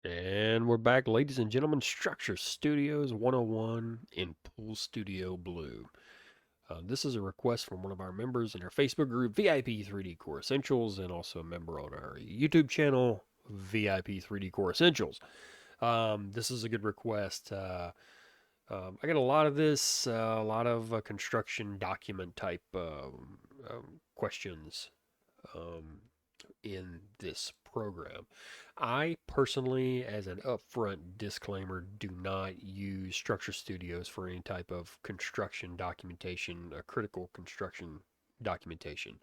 And we're back, ladies and gentlemen. Structure Studios 101 in Pool Studio Blue. This is a request from one of our members in our Facebook group, VIP 3D Core Essentials, and also a member on our YouTube channel, VIP 3D Core Essentials. This is a good request. I get a lot of this, a lot of construction document type questions um, in this program. I personally, as an upfront disclaimer, do not use Structure Studios for any type of construction documentation, critical construction documentation.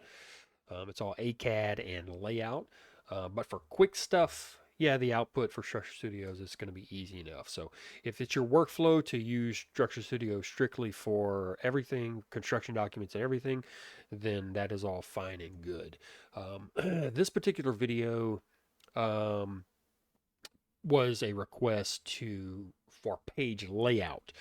It's all ACAD and layout. But for quick stuff, yeah, the output for Structure Studios is going to be easy enough. So if it's your workflow to use Structure Studio strictly for everything, construction documents and everything, then that is all fine and good. This particular video um, was a request for page layout.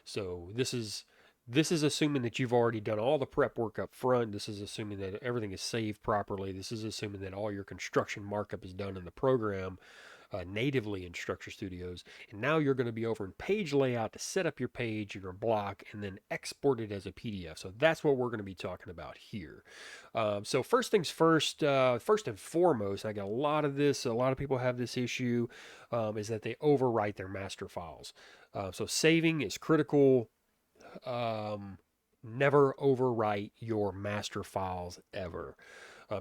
So this is assuming that you've already done all the prep work up front. This is assuming that everything is saved properly. This is assuming that all your construction markup is done in the program natively in Structure Studios. And now you're going to be over in page layout to set up your page, your block, and then export it as a PDF. So that's what we're going to be talking about here. So first things first, first and foremost, I got a lot of this. A lot of people have this issue, is that they overwrite their master files. So saving is critical. Um, Never overwrite your master files ever.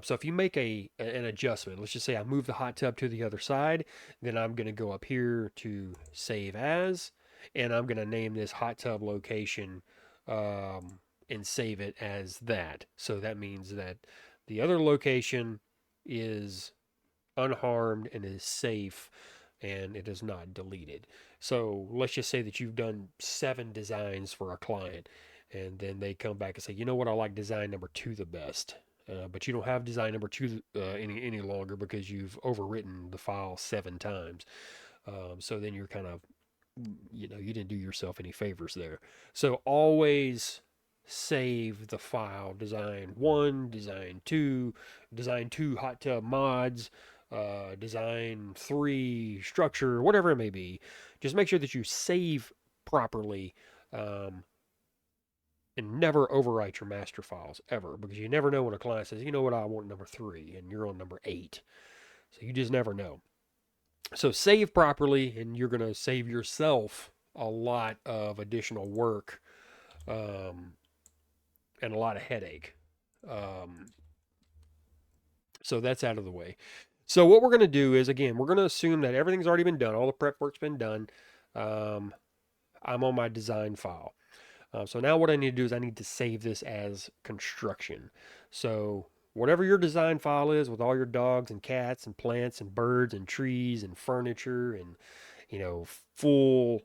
So if you make an adjustment, let's just say I move the hot tub to the other side, then I'm going to go up here to save as, and I'm going to name this hot tub location and save it as that. So that means that the other location is unharmed and is safe and it is not deleted. So let's just say that you've done 7 designs for a client and then they come back and say, you know what, I like design number 2 the best. But you don't have design number 2 any longer because you've overwritten the file 7 times. So then you're kind of, you didn't do yourself any favors there. So always save the file design 1, design 2 hot tub mods, design 3 structure, whatever it may be. Just make sure that you save properly, um, and never overwrite your master files ever, because you never know when a client says, you know what, I want number 3 and you're on number 8. So you just never know. So save properly and you're going to save yourself a lot of additional work, um, and a lot of headache. Um, so that's out of the way. So what we're going to do is, again, we're going to assume that everything's already been done. All the prep work's been done. Um, I'm on my design file. So now what I need to do is I need to save this as construction. So whatever your design file is with all your dogs and cats and plants and birds and trees and furniture and, full,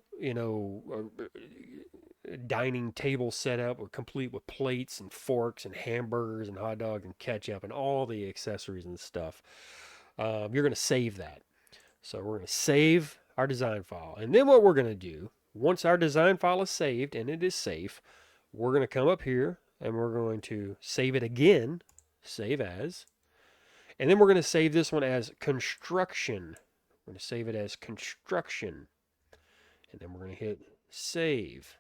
dining table setup complete with plates and forks and hamburgers and hot dogs and ketchup and all the accessories and stuff. You're going to save that. So we're going to save our design file. And then what we're going to do, once our design file is saved and it is safe, we're going to come up here and we're going to save it again, save as. And then we're going to save this one as construction. We're going to save it as construction. And then we're going to hit save.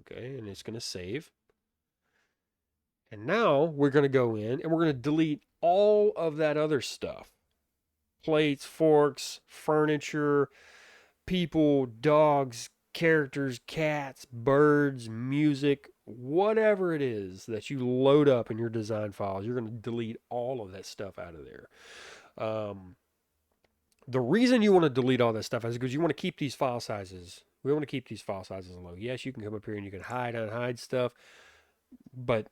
Okay, and it's going to save. And now we're going to go in and we're going to delete all of that other stuff. Plates, forks, furniture, people, dogs, characters, cats, birds, music, whatever it is that you load up in your design files, you're going to delete all of that stuff out of there. Um, the reason you want to delete all that stuff is because you want to keep these file sizes. We want to keep these file sizes low. Yes, you can come up here and you can hide, unhide stuff, but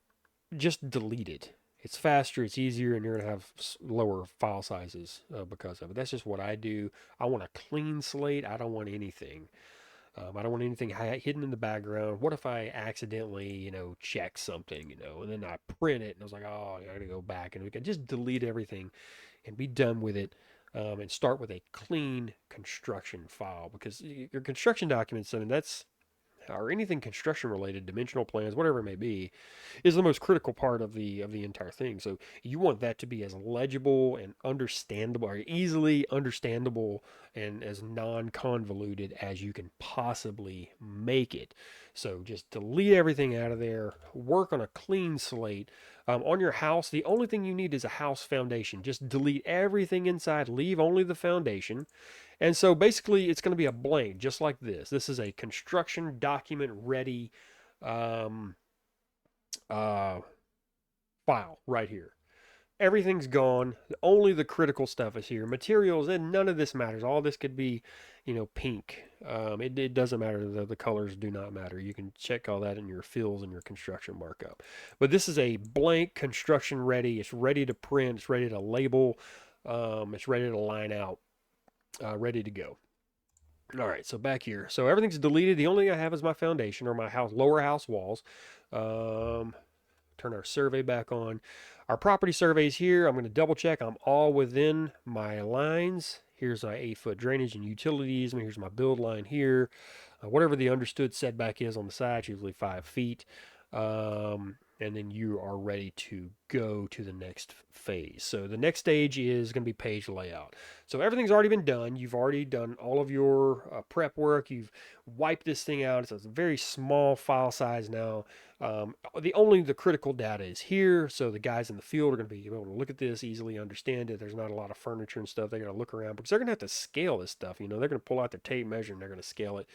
just delete it. It's faster, it's easier, and you're going to have lower file sizes because of it. That's just what I do. I want a clean slate. I don't want anything. I don't want anything hidden in the background. What if I accidentally, check something, and then I print it and I was like, oh, I got to go back and we can just delete everything and be done with it, and start with a clean construction file because your construction documents, I mean, or anything construction related, dimensional plans, whatever it may be, is the most critical part of the entire thing. So you want that to be as legible and understandable, or easily understandable, and as non-convoluted as you can possibly make it. So just delete everything out of there. Work on a clean slate. On your house, the only thing you need is a house foundation. Just delete everything inside. Leave only the foundation. And so basically, it's going to be a blank, just like this. This is a construction document ready um, uh, file right here. Everything's gone. Only the critical stuff is here. Materials, and none of this matters. All this could be, pink. It doesn't matter. The colors do not matter. You can check all that in your fills and your construction markup. But this is a blank construction ready. It's ready to print. It's ready to label. It's ready to line out. Ready to go. All right, so back here. So everything's deleted. The only thing I have is my foundation or my lower house walls. Um, Turn our survey back on. Our property surveys here. I'm going to double check. I'm all within my lines. Here's my 8-foot drainage and utilities. Here's my build line here. Whatever the understood setback is on the side, usually 5 feet. And then you are ready to go to the next phase. So the next stage is going to be page layout. So everything's already been done. You've already done all of your prep work. You've wiped this thing out. It's a very small file size now. The critical data is here, so the guys in the field are going to be able to look at this, easily understand it. There's not a lot of furniture and stuff. They got to look around because they're going to have to scale this stuff. They're going to pull out their tape measure and they're going to scale it.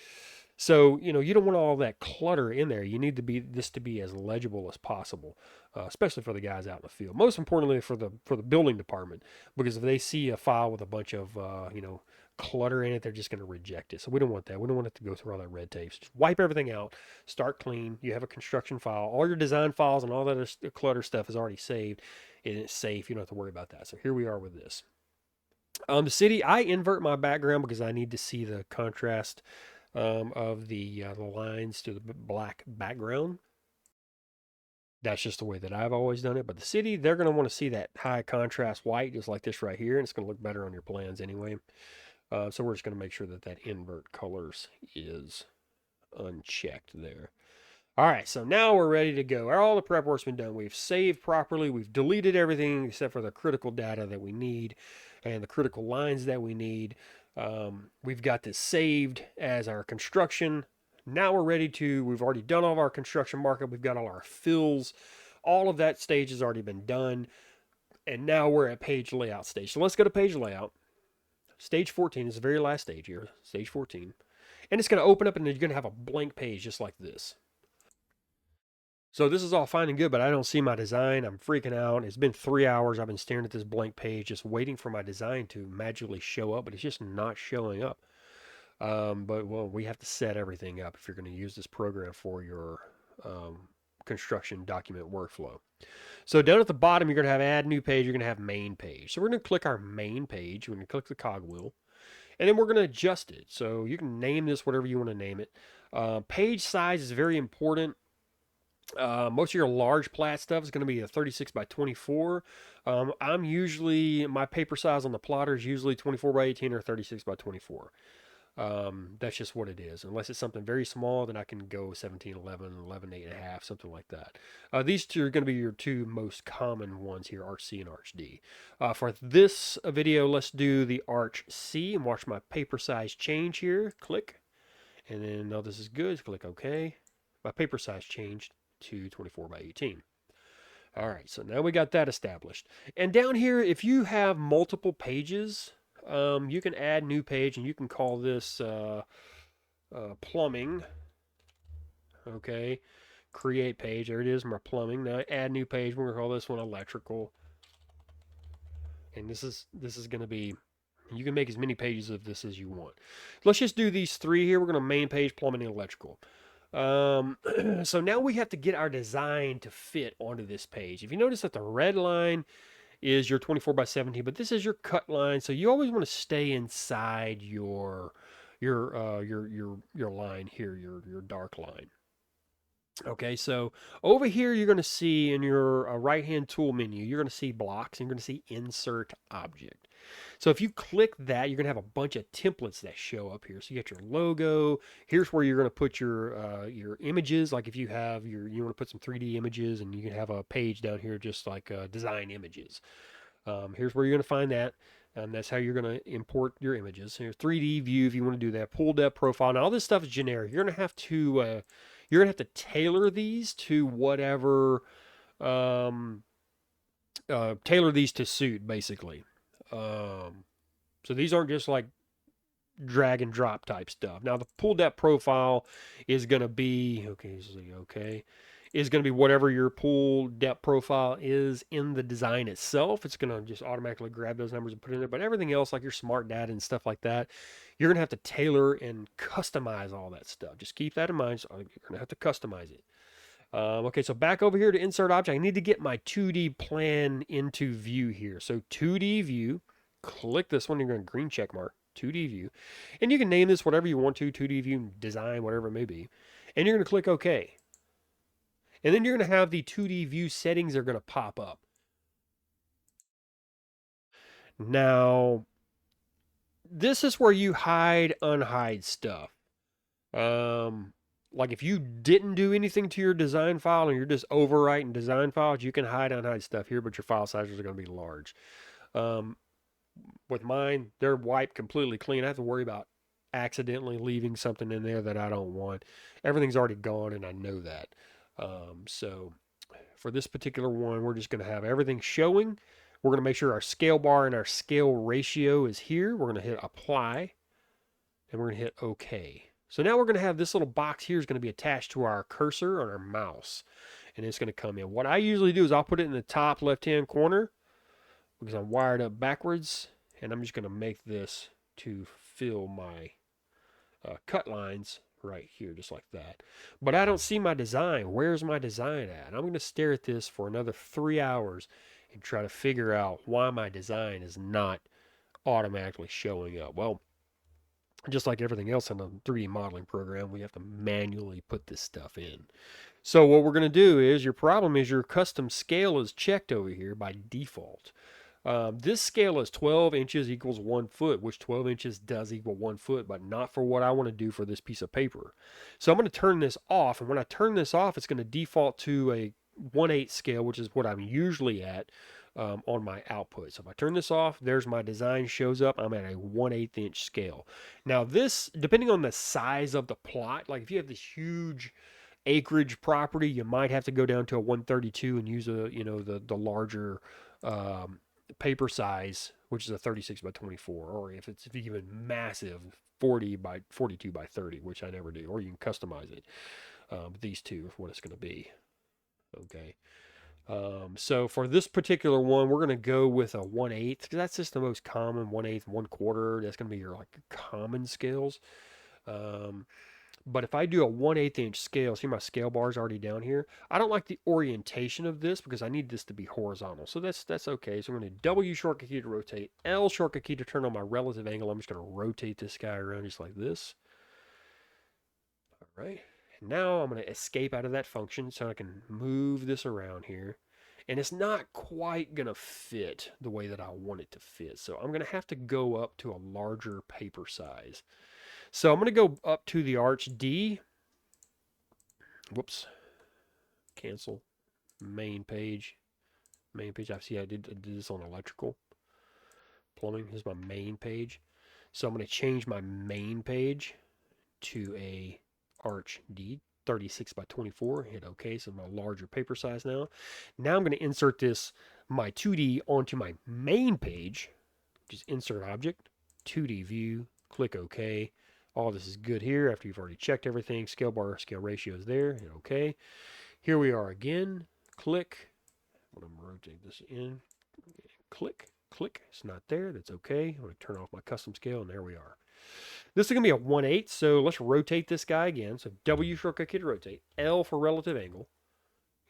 So, you don't want all that clutter in there. You need this to be as legible as possible, especially for the guys out in the field. Most importantly, for the building department, because if they see a file with a bunch of clutter in it, they're just going to reject it. So we don't want that. We don't want it to go through all that red tape. So just wipe everything out, start clean. You have a construction file. All your design files and all that clutter stuff is already saved, and it's safe. You don't have to worry about that. So here we are with this. The city, I invert my background because I need to see the contrast of the lines to the black background. That's just the way that I've always done it. But the city, they're going to want to see that high contrast white, just like this right here, and it's going to look better on your plans anyway. So we're just going to make sure that invert colors is unchecked there. All right, so now we're ready to go. All the prep work's been done. We've saved properly. We've deleted everything except for the critical data that we need and the critical lines that we need. We've got this saved as our construction. Now we're ready to, we've already done all of our construction markup. We've got all our fills. All of that stage has already been done. And now we're at page layout stage. So let's go to page layout. Stage 14 is the very last stage here, stage 14. And it's going to open up and then you're going to have a blank page just like this. So this is all fine and good, but I don't see my design. I'm freaking out. It's been 3 hours. I've been staring at this blank page, just waiting for my design to magically show up, but it's just not showing up. But we have to set everything up if you're going to use this program for your construction document workflow. So down at the bottom, you're going to have add new page. You're going to have main page. So we're going to click our main page. We're going to click the cogwheel. And then we're going to adjust it. So you can name this whatever you want to name it. Page size is very important. Most of your large plat stuff is going to be a 36 by 24. My paper size on the plotter is usually 24 by 18 or 36 by 24. That's just what it is. Unless it's something very small, then I can go 17, 11, 11, 8.5, something like that. These two are going to be your two most common ones here, Arch C and Arch D. For this video, let's do the Arch C and watch my paper size change here. Click. And then, no, this is good. Click OK. My paper size changed to 24 by 18. All right, so now we got that established. And down here, if you have multiple pages, you can add new page and you can call this plumbing. Okay, create page. There it is, my plumbing. Now add new page. We're gonna call this one electrical. And this is going to be, you can make as many pages of this as you want. Let's just do these three here. We're going to main page, plumbing, and electrical. So now we have to get our design to fit onto this page. If you notice that the red line is your 24 by 17, but this is your cut line. So you always want to stay inside your line here, your dark line. Okay, so over here you're going to see in your right-hand tool menu, you're going to see blocks and you're going to see insert object. So if you click that, you're going to have a bunch of templates that show up here. So you got your logo. Here's where you're going to put your images. Like if you have you want to put some 3D images, and you can have a page down here just like design images. Here's where you're going to find that. And that's how you're going to import your images. Here's 3D view if you want to do that. Pull depth profile. Now all this stuff is generic. You're going to have to tailor these to whatever um, tailor these to suit basically. So these aren't just like drag and drop type stuff. Now the pull depth profile is going to be okay, is going to be whatever your pull depth profile is in the design itself. It's going to just automatically grab those numbers and put it in there. But everything else, like your smart data and stuff like that, you're going to have to tailor and customize all that stuff. Just keep that in mind. So you're going to have to customize it. Okay, so back over here to insert object. I need to get my 2D plan into view here. So 2D view, click this one. You're going to green check mark 2D view. And you can name this whatever you want to, 2D view, design, whatever it may be. And you're going to click OK. And then you're going to have the 2D view settings are going to pop up. Now, this is where you hide, unhide stuff. Like if you didn't do anything to your design file and you're just overwriting design files, you can hide, unhide stuff here, but your file sizes are going to be large. Um, with mine, they're wiped completely clean. I have to worry about accidentally leaving something in there that I don't want. Everything's already gone, and I know that. So for this particular one, we're just going to have everything showing. We're going to make sure our scale bar and our scale ratio is here. We're going to hit apply, and we're going to hit OK. So now we're going to have this little box here is going to be attached to our cursor on our mouse, and it's going to come in. What I usually do is I'll put it in the top left-hand corner because I'm wired up backwards, and I'm just going to make this to fill my cut lines right here, just like that. But I don't see my design. Where's my design at? I'm going to stare at this for another 3 hours and try to figure out why my design is not automatically showing up. Well, just like everything else in a 3D modeling program, we have to manually put this stuff in. So what we're going to do is, your problem is your custom scale is checked over here by default. This scale is 12 inches equals 1 foot, which 12 inches does equal 1 foot, but not for what I want to do for this piece of paper. So I'm going to turn this off, and when I turn this off, it's going to default to a 1/8 scale, which is what I'm usually at on my output. So if I turn this off, there's my design shows up. I'm at a 1/8 inch scale. Now this, depending on the size of the plot, like if you have this huge acreage property, you might have to go down to a 132 and use the larger paper size, which is a 36 by 24, or if it's even massive, 40 by 42 by 30, which I never do, or you can customize it. These two are what it's going to be. Okay. So for this particular one, we're going to go with a 1/8 because that's just the most common. 1/8, 1/4. That's going to be your like common scales. But if I do a 1/8 inch scale, see my scale bar is already down here. I don't like the orientation of this because I need this to be horizontal. So that's okay. So I'm going to W shortcut key to rotate, L shortcut key to turn on my relative angle. I'm just going to rotate this guy around just like this. All right. And now I'm going to escape out of that function so I can move this around here. And it's not quite going to fit the way that I want it to fit. So I'm going to have to go up to a larger paper size. So I'm going to go up to the arch D. Whoops. Cancel. Main page. Main page. I see I did this on electrical. Plumbing. This is my main page. So I'm going to change my main page to a arch D. 36 by 24. Hit OK. So my larger paper size now. Now I'm going to insert my 2D onto my main page. Just insert object. 2D view. Click OK. All this is good here after you've already checked everything. Scale bar, scale ratio is there. Hit OK. Here we are again. Click. I'm going to rotate this in. Click. Click. It's not there. That's OK. I'm going to turn off my custom scale, and there we are. This is going to be a 1/8, so let's rotate this guy again. So W shortcut key to rotate, L for relative angle,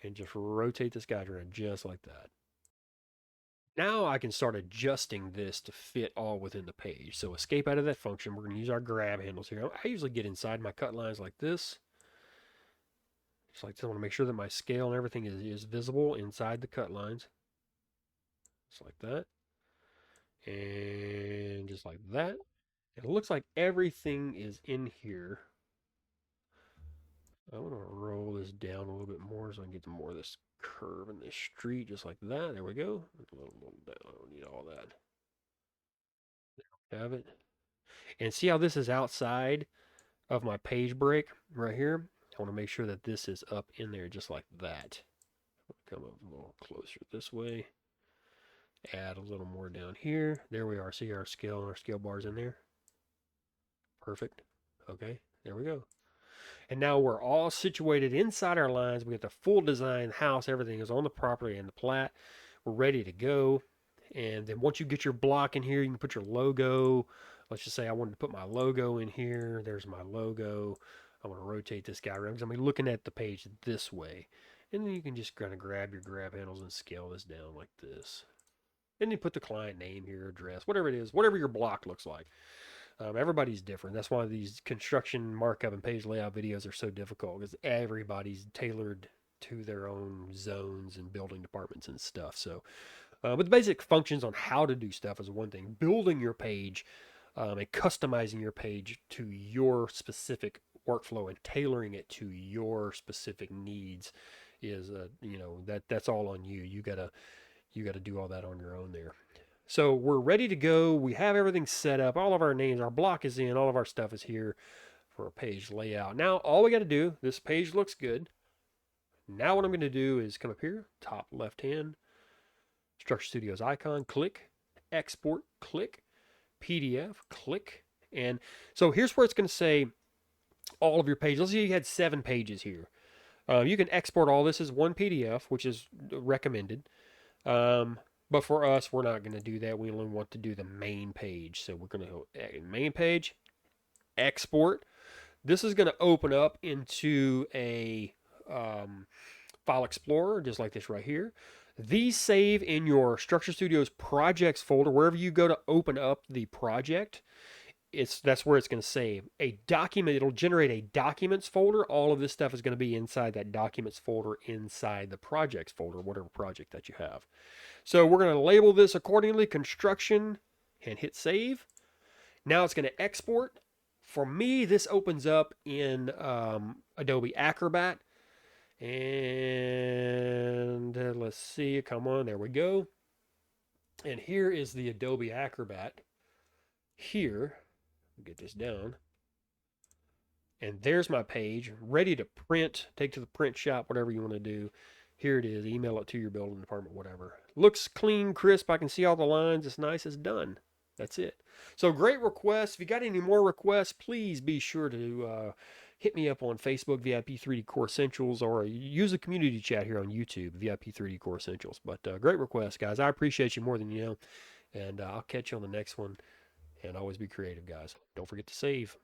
and just rotate this guy around just like that. Now I can start adjusting this to fit all within the page. So escape out of that function. We're going to use our grab handles here. I usually get inside my cut lines like this. Just like this. I want to make sure that my scale and everything is visible inside the cut lines. Just like that. And just like that. It looks like everything is in here. I want to roll this down a little bit more so I can get to more of this curve in this street, just like that. There we go. A little down. I don't need all that. Have it. And see how this is outside of my page break right here? I want to make sure that this is up in there just like that. Come up a little closer this way. Add a little more down here. There we are. See our scale and our scale bars in there? Perfect. Okay, there we go. And now we're all situated inside our lines. We got the full design, house, everything is on the property and the plat. We're ready to go. And then once you get your block in here, you can put your logo. Let's just say I wanted to put my logo in here. There's my logo. I want to rotate this guy around because I'm gonna be looking at the page this way. And then you can just kind of grab your grab handles and scale this down like this. And you put the client name here, address, whatever it is, whatever your block looks like. Everybody's different. That's why these construction markup and page layout videos are so difficult because everybody's tailored to their own zones and building departments and stuff. So, but the basic functions on how to do stuff is one thing. Building your page and customizing your page to your specific workflow and tailoring it to your specific needs is, that's all on you. You gotta do all that on your own there. So we're ready to go. We have everything set up. All of our names, our block is in. All of our stuff is here for a page layout. Now, all we got to do, this page looks good. Now what I'm going to do is come up here, top left hand, Structure Studios icon, click, export, click, PDF, click. And so here's where it's going to say all of your pages. Let's say you had 7 pages here. You can export all this as one PDF, which is recommended. But for us, we're not going to do that. We only want to do the main page. So we're going to go main page, export. This is going to open up into a file explorer, just like this right here. These save in your Structure Studios projects folder. Wherever you go to open up the project, that's where it's going to save a document. It'll generate a documents folder. All of this stuff is going to be inside that documents folder inside the projects folder, whatever project that you have. So we're going to label this accordingly, construction, and hit save. Now it's going to export. For me, this opens up in Adobe Acrobat. And let's see, come on, there we go. And here is the Adobe Acrobat. Here, get this down. And there's my page, ready to print, take to the print shop, whatever you want to do. Here it is, email it to your building department, whatever. Looks clean, crisp, I can see all the lines, it's nice, it's done. That's it. So great requests. If you got any more requests, please be sure to hit me up on Facebook, VIP 3D Core Essentials, or use the community chat here on YouTube, VIP 3D Core Essentials. But great requests, guys. I appreciate you more than you know. And I'll catch you on the next one. And always be creative, guys. Don't forget to save.